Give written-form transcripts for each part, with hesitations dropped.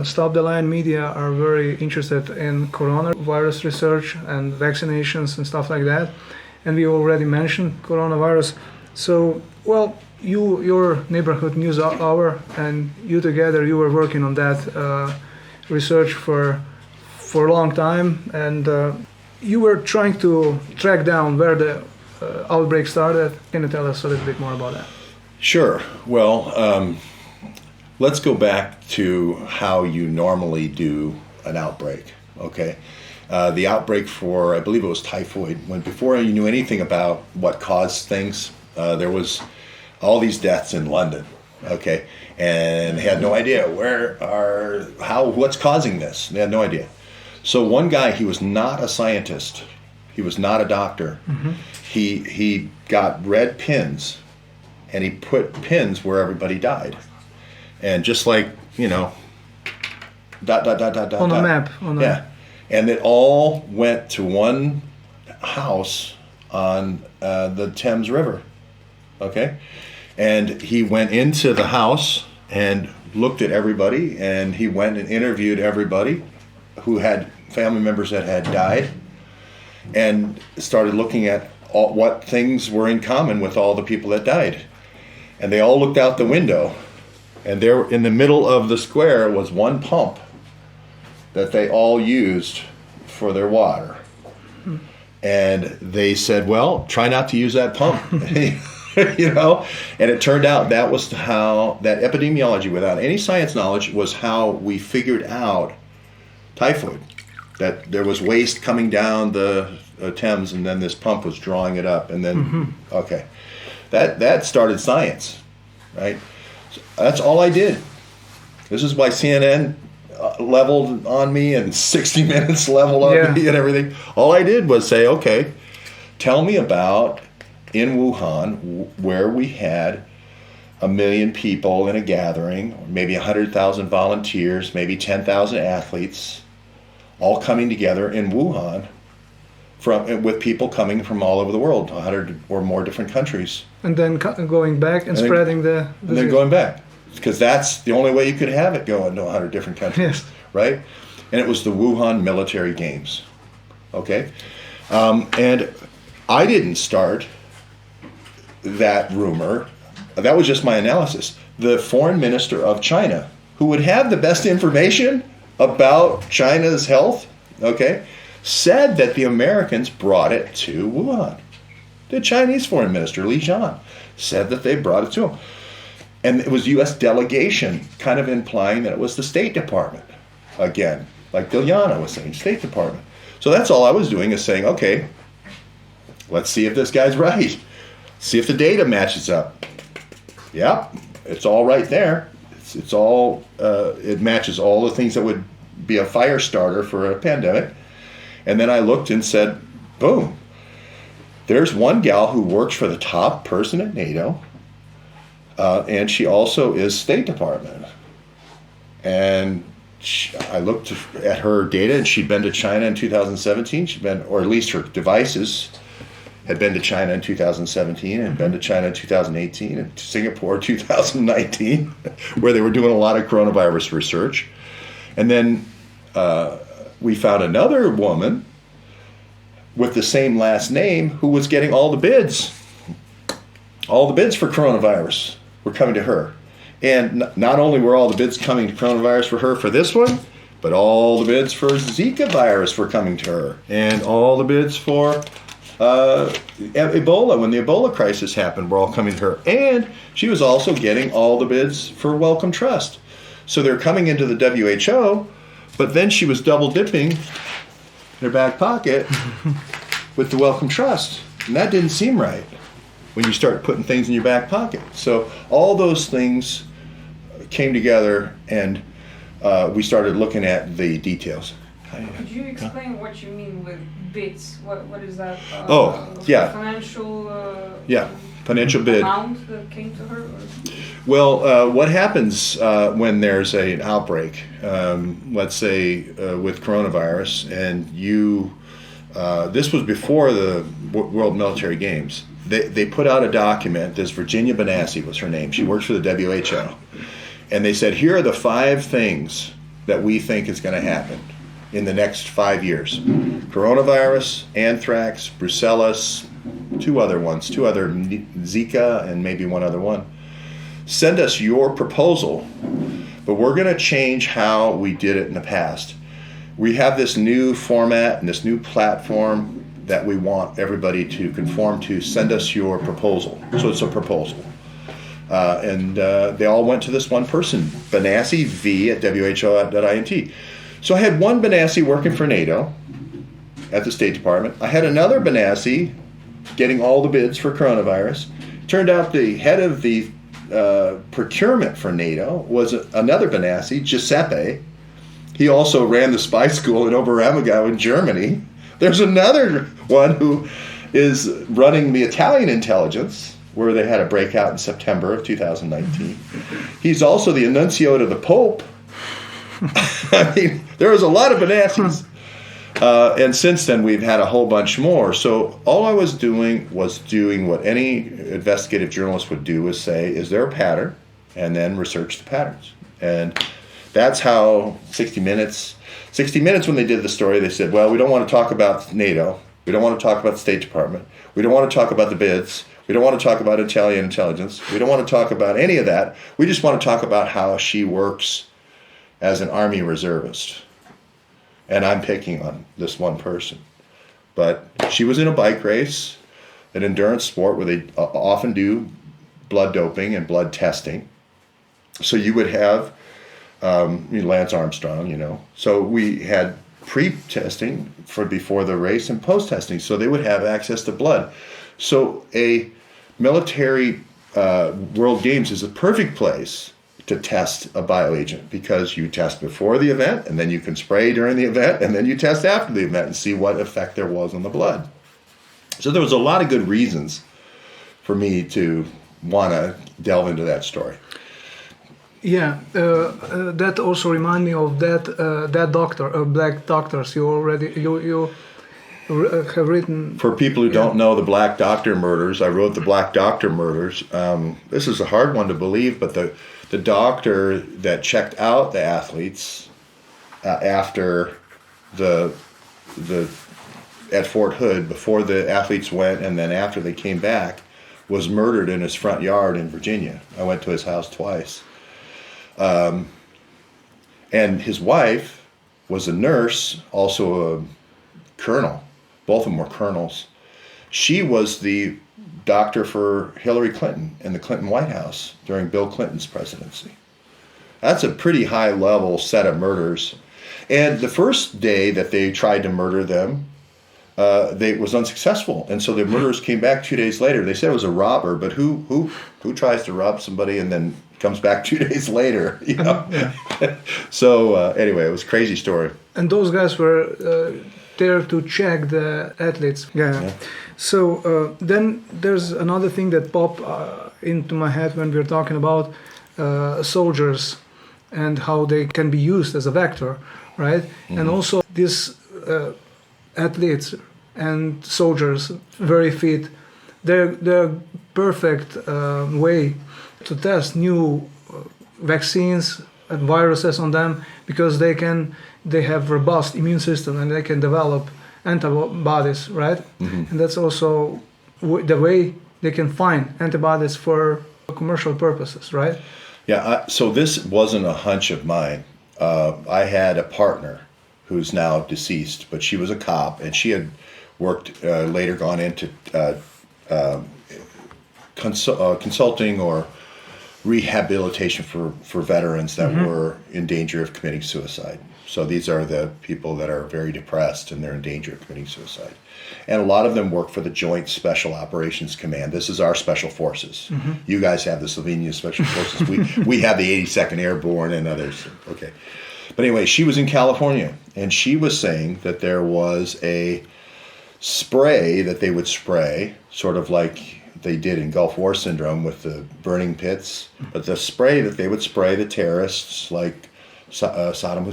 Stop the Line media are very interested in coronavirus research and vaccinations and stuff like that. And we already mentioned coronavirus. So, well, your neighborhood news hour and you together, you were working on that research for a long time, and you were trying to track down where the outbreak started. Can you tell us a little bit more about that? Sure. Well, let's go back to how you normally do an outbreak, okay? The outbreak for, I believe it was typhoid, when before you knew anything about what caused things, there was all these deaths in London, okay? And they had no idea what's causing this. They had no idea. So one guy, he was not a scientist. He was not a doctor. Mm-hmm. He got red pins, and he put pins where everybody died. And just like, dot, dot, dot, dot, dot. On a map. Yeah. And it all went to one house on the Thames River, okay? And he went into the house and looked at everybody, and he went and interviewed everybody who had family members that had died, and started looking at what things were in common with all the people that died. And they all looked out the window, and there in the middle of the square was one pump that they all used for their water. And they said, well, try not to use that pump. And it turned out that was how that epidemiology, without any science knowledge, was how we figured out typhoid. That there was waste coming down the Thames, and then this pump was drawing it up, and then okay, that started science, right? So that's all I did. This is why CNN leveled on me, and 60 Minutes leveled on me, and everything. All I did was say, okay, tell me about in Wuhan, where we had 1 million people in a gathering, maybe 100,000 volunteers, maybe 10,000 athletes, all coming together in Wuhan, with people coming from all over the world, 100 or more different countries. And then going back and spreading the disease. And then going back, because that's the only way you could have it going to 100 different countries, yes. Right? And it was the Wuhan military games, okay? And I didn't start that rumor. That was just my analysis. The foreign minister of China, who would have the best information about China's health, okay, said that the Americans brought it to Wuhan. The Chinese foreign minister, Li Jian, said that they brought it to him. And it was U.S. delegation, kind of implying that it was the State Department. Again, like Dilyana was saying, State Department. So that's all I was doing, is saying, okay, let's see if this guy's right. See if the data matches up. Yep, it's all right there. It's all, it matches all the things that would be a fire starter for a pandemic. And then I looked and said, boom, there's one gal who works for the top person at NATO, and she also is State Department. And I looked at her data, and she'd been to China in 2017. She'd been, or at least her devices had been to China in 2017 and been to China in 2018 and Singapore 2019, where they were doing a lot of coronavirus research. And then we found another woman with the same last name who was getting all the bids. All the bids for coronavirus were coming to her. And not only were all the bids coming to coronavirus for her for this one, but all the bids for Zika virus were coming to her. And all the bids for Ebola, when the Ebola crisis happened, were all coming to her. And she was also getting all the bids for Wellcome Trust. So they're coming into the WHO, but then she was double dipping in her back pocket with the Wellcome Trust. And that didn't seem right when you start putting things in your back pocket. So all those things came together, and we started looking at the details. Could you explain what you mean with bids? What is that? Financial. Financial bid. Amount that came to her? Or? Well, what happens when there's an outbreak? Let's say with coronavirus, and this was before the World Military Games. They put out a document. This Virginia Benassi was her name. She works for the WHO. And they said, here are the 5 things that we think is going to happen in the next 5 years. Coronavirus, anthrax, brucellosis, two other Zika, and maybe one other one. Send us your proposal, but we're going to change how we did it in the past. We have this new format and this new platform that we want everybody to conform to. Send us your proposal. So it's a proposal. And they all went to this one person, Benassi V at WHO.int. So I had one Benassi working for NATO at the State Department. I had another Benassi getting all the bids for coronavirus. Turned out the head of the procurement for NATO was another Benassi, Giuseppe. He also ran the spy school in Oberammergau in Germany. There's another one who is running the Italian intelligence, where they had a breakout in September of 2019. He's also the nuncio to the Pope. I mean, there was a lot of Benassis. And since then, we've had a whole bunch more. So all I was doing what any investigative journalist would do, is say, is there a pattern? And then research the patterns. And that's how 60 Minutes, when they did the story, they said, well, we don't want to talk about NATO. We don't want to talk about the State Department. We don't want to talk about the bids. We don't want to talk about Italian intelligence. We don't want to talk about any of that. We just want to talk about how she works as an Army reservist. And I'm picking on this one person. But she was in a bike race, an endurance sport where they often do blood doping and blood testing. So you would have Lance Armstrong, So we had pre-testing for before the race and post-testing. So they would have access to blood. So a military World Games is a perfect place to test a bioagent, because you test before the event, and then you can spray during the event, and then you test after the event and see what effect there was on the blood. So there was a lot of good reasons for me to want to delve into that story. Yeah, that also reminds me of that doctor, Black Doctors. You have written. For people who don't know the Black Doctor murders, I wrote the Black Doctor murders. This is a hard one to believe, but the doctor that checked out the athletes after at Fort Hood, before the athletes went and then after they came back, was murdered in his front yard in Virginia. I went to his house twice. And his wife was a nurse, also a colonel. Both of them were colonels. She was the doctor for Hillary Clinton in the Clinton White House during Bill Clinton's presidency. That's a pretty high level set of murders. And the first day that they tried to murder them, it was unsuccessful. And so the murderers came back 2 days later. They said it was a robber, but who tries to rob somebody and then comes back 2 days later, Yeah. So anyway, it was a crazy story. And those guys were there to check the athletes. Yeah. So then there's another thing that popped into my head when we were talking about soldiers and how they can be used as a vector, right? Mm-hmm. And also these athletes and soldiers, very fit, they're perfect way to test new vaccines and viruses on them, because they have robust immune system and they can develop antibodies, right? Mm-hmm. And that's also the way they can find antibodies for commercial purposes, right? Yeah, so this wasn't a hunch of mine. I had a partner who's now deceased, but she was a cop, and she had worked, later gone into consulting or rehabilitation for veterans that mm-hmm. were in danger of committing suicide. So these are the people that are very depressed and they're in danger of committing suicide. And a lot of them work for the Joint Special Operations Command. This is our special forces. Mm-hmm. You guys have the Slovenia Special Forces. we have the 82nd Airborne and others. Okay. But anyway, she was in California, and she was saying that there was a spray that they would spray, sort of like they did in Gulf War Syndrome with the burning pits, but the spray that they would spray the terrorists, like Osama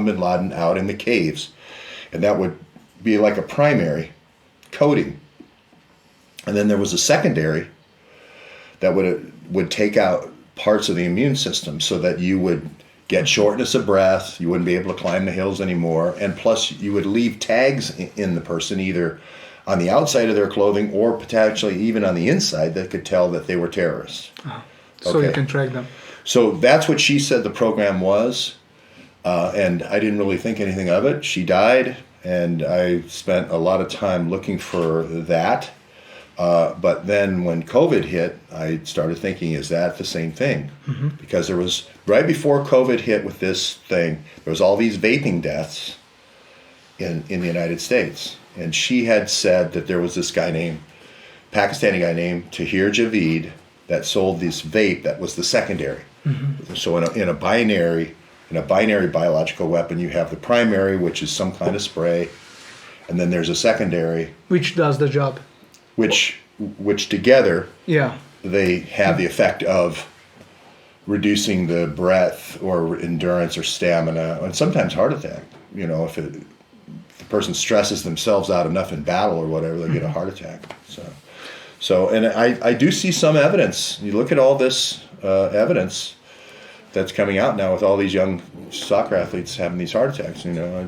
bin Laden, out in the caves. And that would be like a primary coating. And then there was a secondary that would take out parts of the immune system so that you would get shortness of breath, you wouldn't be able to climb the hills anymore, and plus you would leave tags in the person either on the outside of their clothing or potentially even on the inside that could tell that they were terrorists. So you can track them. So that's what she said the program was, and I didn't really think anything of it. She died, and I spent a lot of time looking for that. But then when COVID hit, I started thinking, is that the same thing? Mm-hmm. Because there was, right before COVID hit with this thing, there was all these vaping deaths in the United States. And she had said that there was this Pakistani guy named Tahir Javid that sold this vape that was the secondary. Mm-hmm. So in a binary biological weapon, you have the primary, which is some kind of spray, and then there's a secondary. Which does the job. Which together, they have the effect of reducing the breath or endurance or stamina, and sometimes heart attack. You know, if the person stresses themselves out enough in battle or whatever, they get a heart attack. So, and I do see some evidence. You look at all this evidence that's coming out now with all these young soccer athletes having these heart attacks. You know,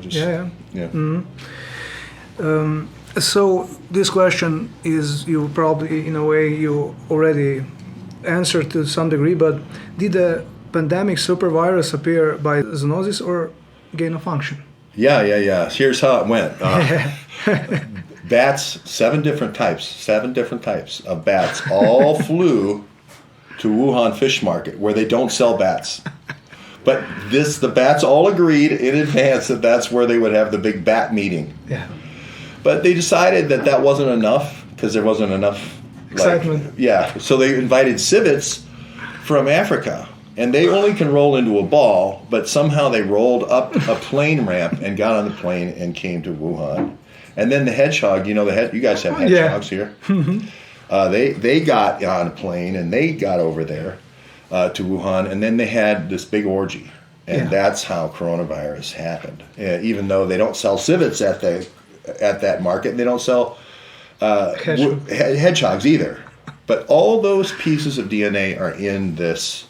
Mm-hmm. So this question is, you probably, in a way, you already answered to some degree, but did the pandemic supervirus appear by zoonosis or gain of function? Yeah. Here's how it went. Bats, seven different types of bats all flew to Wuhan fish market where they don't sell bats. But the bats all agreed in advance that that's where they would have the big bat meeting. Yeah. But they decided that wasn't enough because there wasn't enough excitement. So they invited civets from Africa, and they only can roll into a ball, but somehow they rolled up a plane ramp and got on the plane and came to Wuhan. And then the hedgehog, you guys have hedgehogs here. They got on a plane and they got over there to Wuhan, and then they had this big orgy, and that's how coronavirus happened. Even though they don't sell civets at that market, they don't sell hedgehogs either. But all those pieces of DNA are in this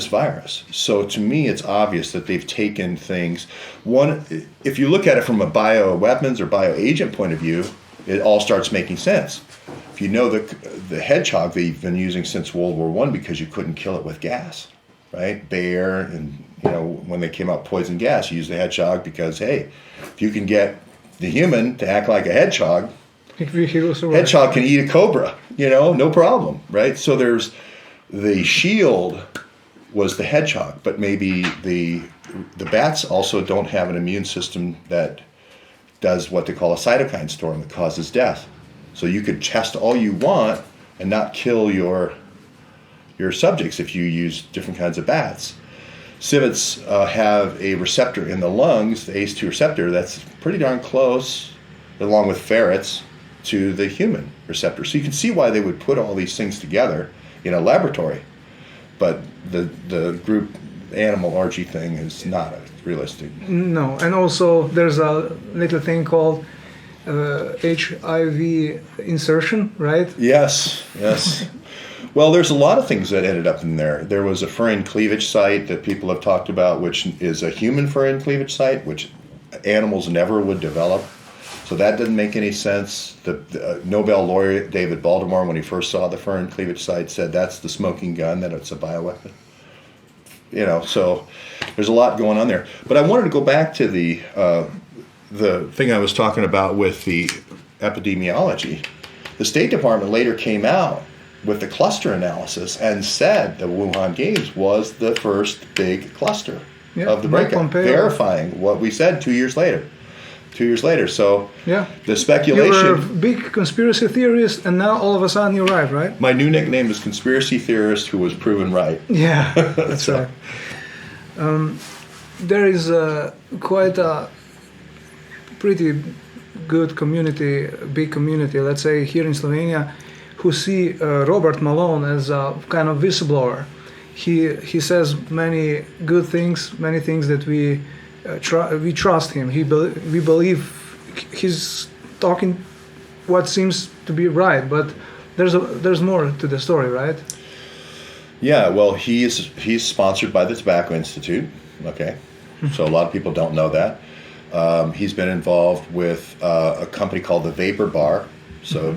virus. So to me, it's obvious that they've taken things. One, if you look at it from a bioweapons or bioagent point of view, it all starts making sense. If you know the hedgehog they've been using since World War I because you couldn't kill it with gas, right? Bayer and when they came out poison gas, you used the hedgehog because, hey, if you can get the human to act like a hedgehog, hedgehog can eat a cobra, no problem, right? So there's the shield was the hedgehog, but maybe the bats also don't have an immune system that does what they call a cytokine storm that causes death. So you could test all you want and not kill your subjects if you use different kinds of bats. Civets have a receptor in the lungs, the ACE2 receptor, that's pretty darn close, along with ferrets, to the human receptor. So you can see why they would put all these things together in a laboratory. But the group animal orgy thing is not realistic. No, and also there's a little thing called HIV insertion, right? Yes. Well, there's a lot of things that ended up in there. There was a furin cleavage site that people have talked about, which is a human furin cleavage site, which animals never would develop. So that didn't make any sense. The Nobel laureate David Baltimore, when he first saw the furin cleavage site, said that's the smoking gun, that it's a bioweapon. So there's a lot going on there. But I wanted to go back to the thing I was talking about with the epidemiology. The State Department later came out with the cluster analysis and said the Wuhan Games was the first big cluster of the breakout, verifying what we said 2 years later. So the speculation... You were a big conspiracy theorist, and now all of a sudden you're right? My new nickname is Conspiracy Theorist Who Was Proven Right. Yeah, that's right. There is quite a pretty good community, big community, let's say here in Slovenia, who see Robert Malone as a kind of whistleblower. He says many good things, many things that we trust him. We believe he's talking what seems to be right, but there's more to the story, right? Yeah, well, he's sponsored by the Tobacco Institute. Okay, so a lot of people don't know that. He's been involved with a company called the Vapor Bar. So,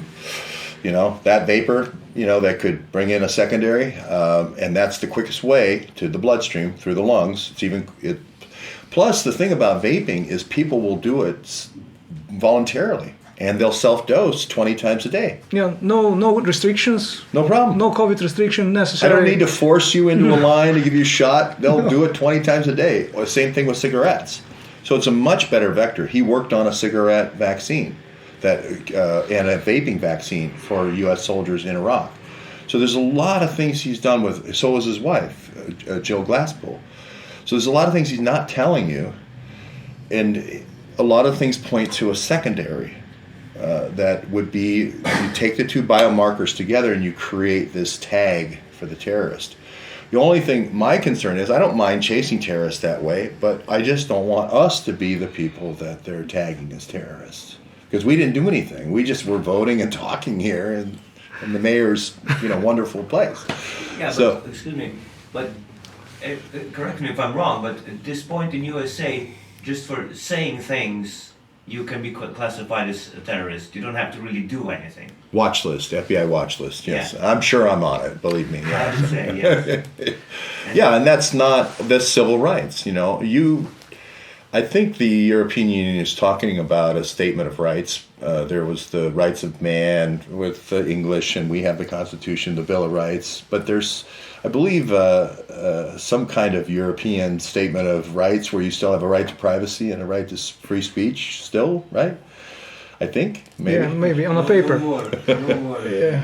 that vapor, that could bring in a secondary, and that's the quickest way to the bloodstream through the lungs. Plus, the thing about vaping is people will do it voluntarily, and they'll self-dose 20 times a day. Yeah, no restrictions. No problem. No COVID restriction necessary. I don't need to force you into a line to give you a shot. They'll do it 20 times a day. Same thing with cigarettes. So it's a much better vector. He worked on a cigarette vaccine and a vaping vaccine for U.S. soldiers in Iraq. So there's a lot of things he's done with. So was his wife, Jill Glasspool. So there's a lot of things he's not telling you, and a lot of things point to a secondary. That would be, you take the two biomarkers together and you create this tag for the terrorist. The only thing, my concern is, I don't mind chasing terrorists that way, but I just don't want us to be the people that they're tagging as terrorists. Because we didn't do anything. We just were voting and talking here in the mayor's wonderful place. Yeah, so, but, excuse me, but correct me if I'm wrong, but at this point in USA, just for saying things, you can be classified as a terrorist. You don't have to really do anything. Watch list, FBI watch list, yes. Yeah. I'm sure I'm on it, believe me. Yeah. I would say, yes. Yeah, and that's not the civil rights, I think the European Union is talking about a statement of rights. There was the rights of man with the English, and we have the Constitution, the Bill of Rights. But there's, I believe, some kind of European statement of rights where you still have a right to privacy and a right to free speech still, right? I think, maybe. Yeah, maybe on a paper. No more. No more. Yeah.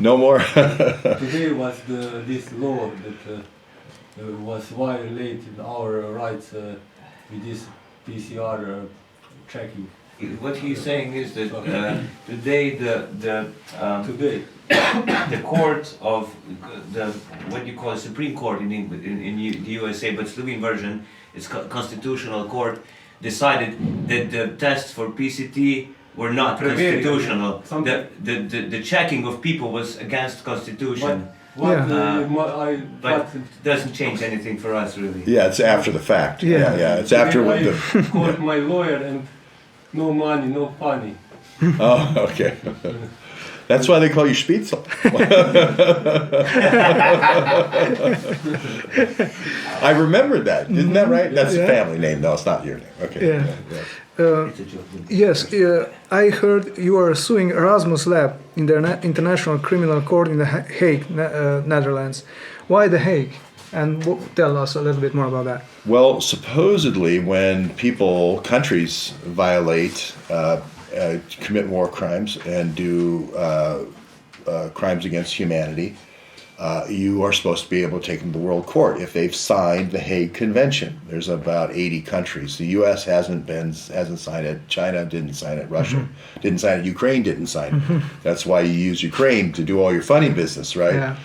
No more. Today was this law that was violating our rights with this PCR tracking. What he's saying is that today Today. the court of the what you call a Supreme Court in the USA, but Slovene version, it's constitutional court, decided that the tests for PCT were not constitutional. The checking of people was against constitution. But it doesn't change anything for us really. Yeah, it's after the fact. Yeah. It's after I called my lawyer and no money, no funny. Oh, okay. That's why they call you Spitzel. I remembered that. Isn't that right? That's a family name. No, it's not your name. Okay. Yeah. It's a joke. Yes, I heard you are suing Erasmus Lab in the International Criminal Court in The Hague, Netherlands. Why The Hague? And tell us a little bit more about that. Well, supposedly when countries violate, commit war crimes and do crimes against humanity, you are supposed to be able to take them to the World Court if they've signed the Hague Convention. There's about 80 countries. The U.S. hasn't signed it. China didn't sign it. Russia didn't sign it. Ukraine didn't sign it. That's why you use Ukraine to do all your funny business, right? Yeah.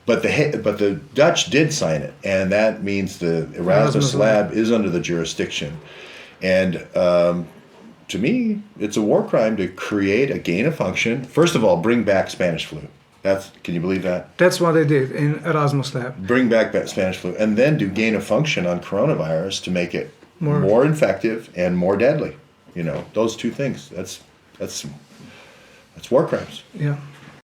But the Dutch did sign it, and that means the Erasmus Lab is under the jurisdiction. And to me, it's a war crime to create a gain of function. First of all, bring back Spanish flu. Can you believe that? That's what they did in Erasmus Lab. Bring back Spanish flu, and then do gain of function on coronavirus to make it more infective and more deadly. Those two things. That's war crimes. Yeah.